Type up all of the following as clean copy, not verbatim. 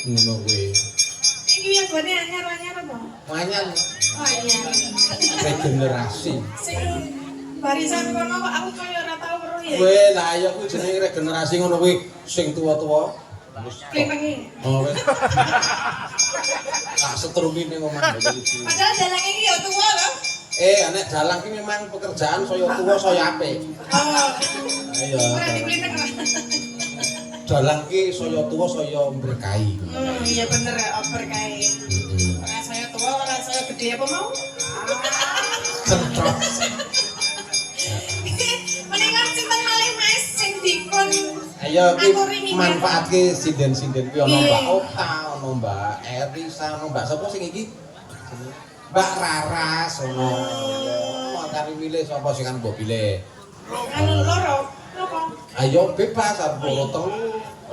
ngono kuwi. Iki ya gone anyar-anyar apa? Anyar Oh iya. regenerasi. Sing barisan kono kok aku kaya ora tau weruh ya. Kowe lah ya kuwi jenenge regenerasi ngono kuwi sing tuwa-tuwa. Klipengi. Oh wis. Tak setrumi ning omah iki. Padahal dalang iki ya tuwa lho. Nek dalang ki memang pekerjaan saya tuwa saya apik. Oh. Ayo. Ora diplintek. Dalang ki saya tuwa saya berkahi. Iya bener ya, berkahi. Ora saya tua, ora saya gede apa mau? Centrok. Mendingan simpen malih Mas sing dikon. Ayo ki manfaatke sinden-sinden ki ono Mbak Ota, ono Mbak Erisa, ono Mbak sapa sing iki? Mbak Raras ono. Makane milih sapa sing kan mbok pilih. Anu loro. Napa? Ayo bebas arep loro telu.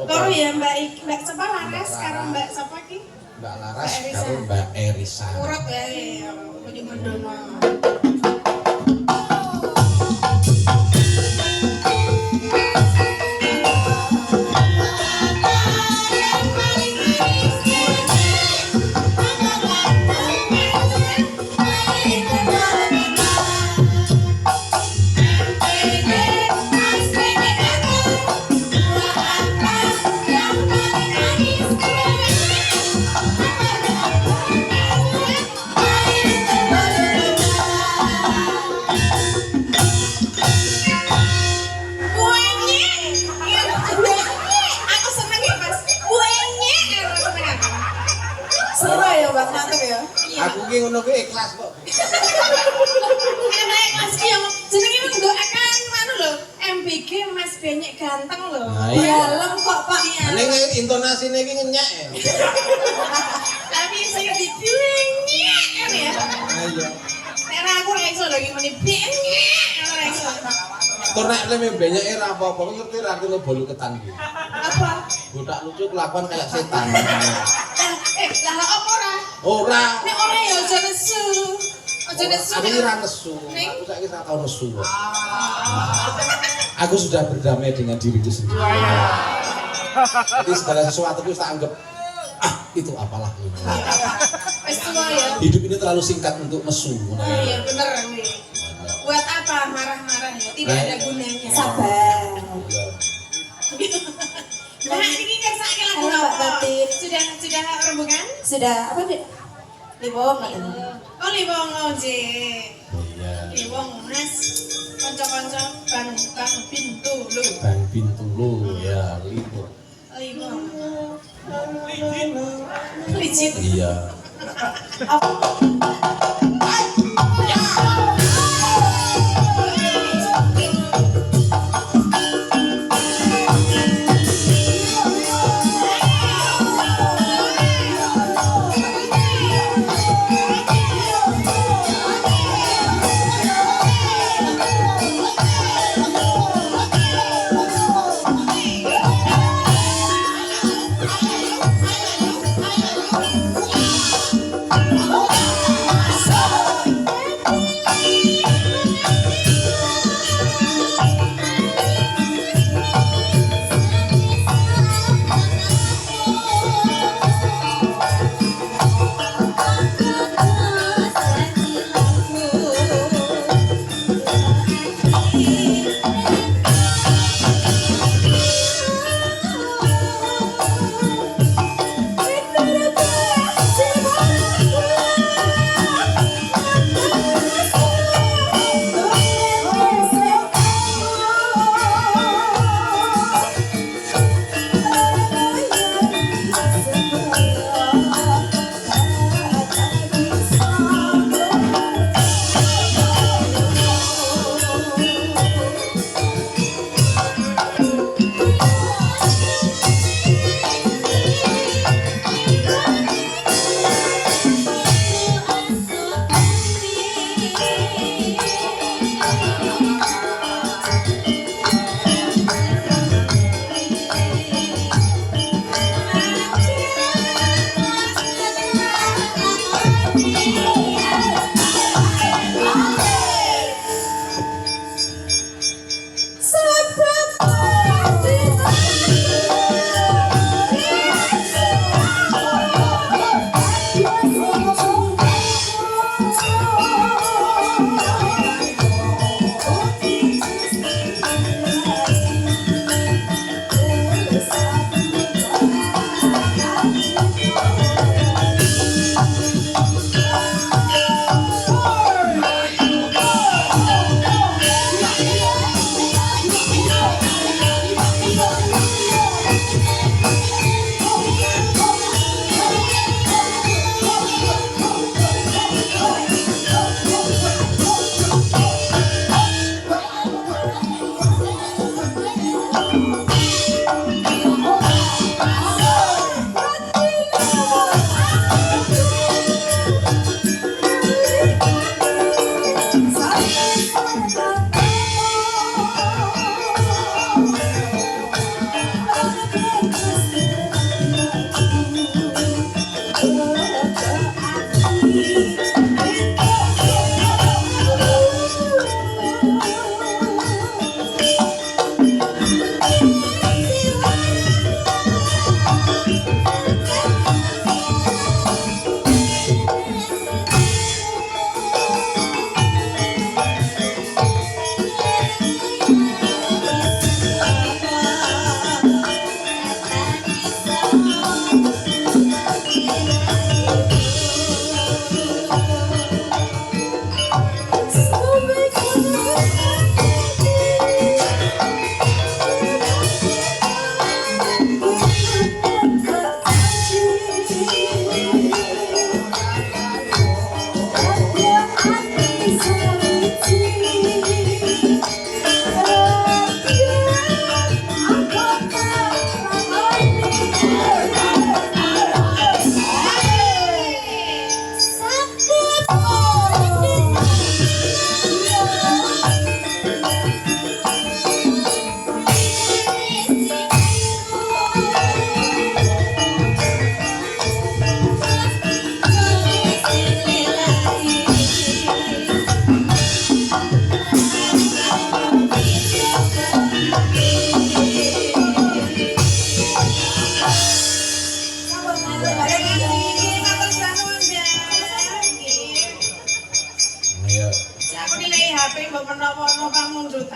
Loro ya Mbak sapa Laras karo Mbak sapa iki? Mbak Laras karo Mbak Erisa. Urut wae, ojo mendono. Aku ki ngono ki ikhlas kok. Enak Mas ki yang jenenge nggokaken anu lho, MBG Mas Benyek ganteng lho. Dalem kok Pak. Ning intonasine iki ngenyek. Tapi saya dibinyek kan ya. Ayo. Nek aku ora iso lho iki muni benyek ora iso. Tur nek leme benyeke ora apa-apa ngerti ra artine bolu ketan ki. Apa? Budak lucu kelakuan kayak setan. Lah apa ora? Ora. Nek ora ya aja nesu. Aja nesu. Aku ora nesu. Aku saiki ora tau nesu kok. Aku sudah berdamai dengan diriku sendiri. Jadi segala sesuatu itu tak anggap itu apalah ini. Wis tuwa ya. Hidup ini terlalu singkat untuk nesu. Iya bener nih. Buat apa marah-marah ya? Tidak ada gunanya. Sabar. Nah, ini ngersake lagu apa? Sudah rembukan? Sudah apa Dek? Libong Oh, libong oje. Iya. Libong Mas. Kanca-kanca Bang Bintulu. Bang Bintulu ya libur. Libong. Licin. Iya. Sa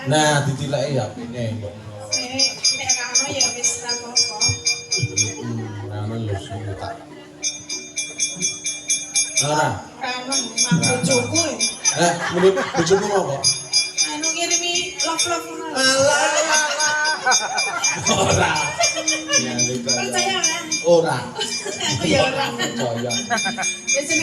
Nah, ditileki HP-ne. Nek ra ono ya wis ra apa-apa. Ngono ya sing tak. Ora. Kangen nang bojoku. Menurut bojomu apa? Anu ngirimi love ngono. Alah. Ora. Ya, Percaya ora? Ora. Aku ya ora. Percaya. Wis